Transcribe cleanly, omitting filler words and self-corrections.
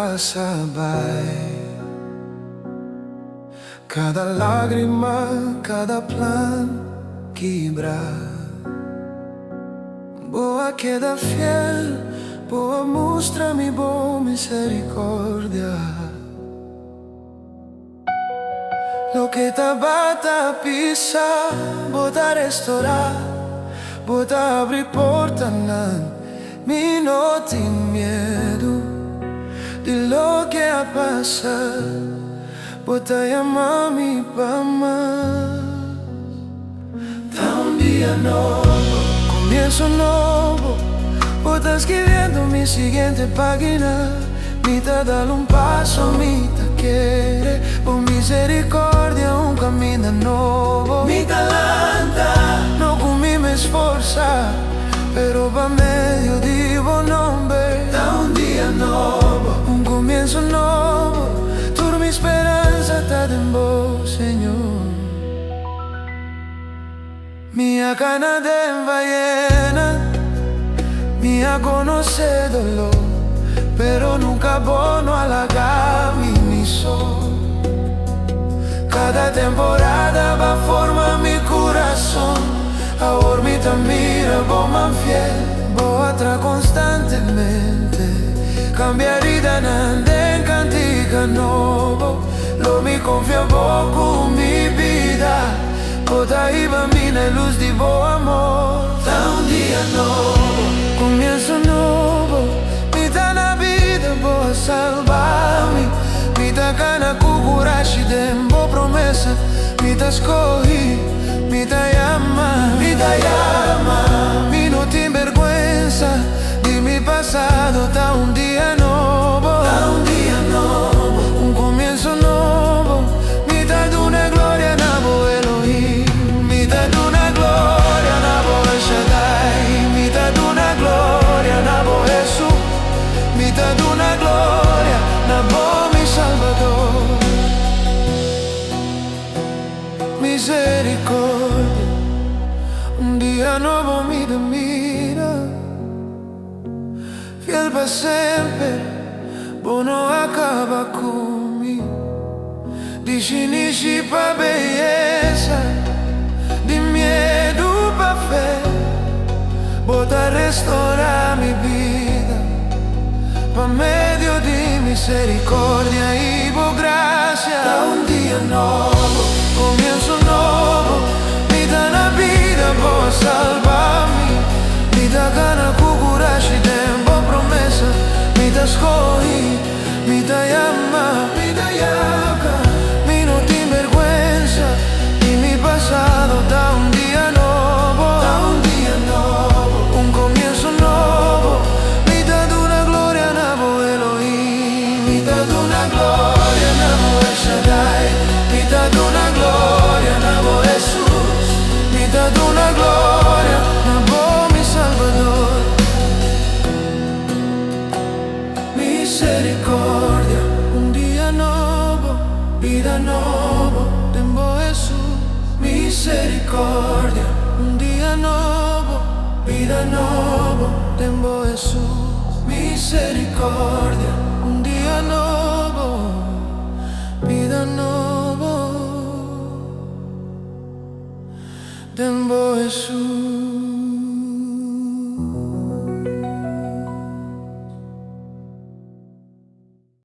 passa vai. Cada lágrima, cada plan quebra. Boa queda fiel, boa mostra mi boa misericórdia. Lo que te bata pisa, bota restaurar, bota abrir porta nan. Mi no ten miedo de lo que ha pasado, bota llamar mi pa más. Da un día nuevo, comienzo nuevo, bota escribiendo mi siguiente página. Mitad da un paso, mitad quiere, por misericordia un camino nuevo. Mi talanta, no con mi me esforza, pero va medio divo nombre. Da un día nuevo, un comienzo nuevo, toda mi esperanza está en vos, Señor. Mia cana de ballena, mia conoce dolor, pero nunca bono a la mi sol. Cada temporada va a formar mi corazón. Ahora mi mira, vos man fiel, vos atrás constantemente. Cambiarida nada en cantica nuevo. Lo mi confía vos con mi vida. Bota iba mi luz de vos amor. Da un día nuevo, comienzo nuevo. Mitad la vida vos a salvarme. Mitad gana cucurachi de vos promesa. Mitad escogí, mitad llama, mi no tiene vergüenza de mi pasado. Da un día nuevo, un comienzo nuevo, mitad de una gloria nabo Elohim, mitad de una gloria nabo El Shaddai, mitad de una gloria nabo Jesús, mitad de una gloria nabo mi Salvador. Misericordia, un día nuevo mira, fiel para siempre, vos no acaba conmigo. Dici pa belleza, di miedo pa fe, vos te restaura mi vida, pa medio de misericordia y vos gracia. Da un día nuevo, comienzo nuevo, mitad la vida vos salvarme, mitad gana cucurachi de vos promesa, mitad escogí, mitad llama, mi no tiene vergüenza y mi pasado. Da un día nuevo, un comienzo nuevo, mitad de una gloria nabo Elohim, mitad de una gloria nabo El Shaddai, mitad de una gloria nabo Jesús, mitad de una gloria nabo mi Salvador. Misericordia, un día nuevo, vida nuevo, tengo Jesús. Misericordia, un día nuevo, vida nuevo, tengo Jesús. Misericordia, un día nuevo, vida nuevo, tengo Jesús.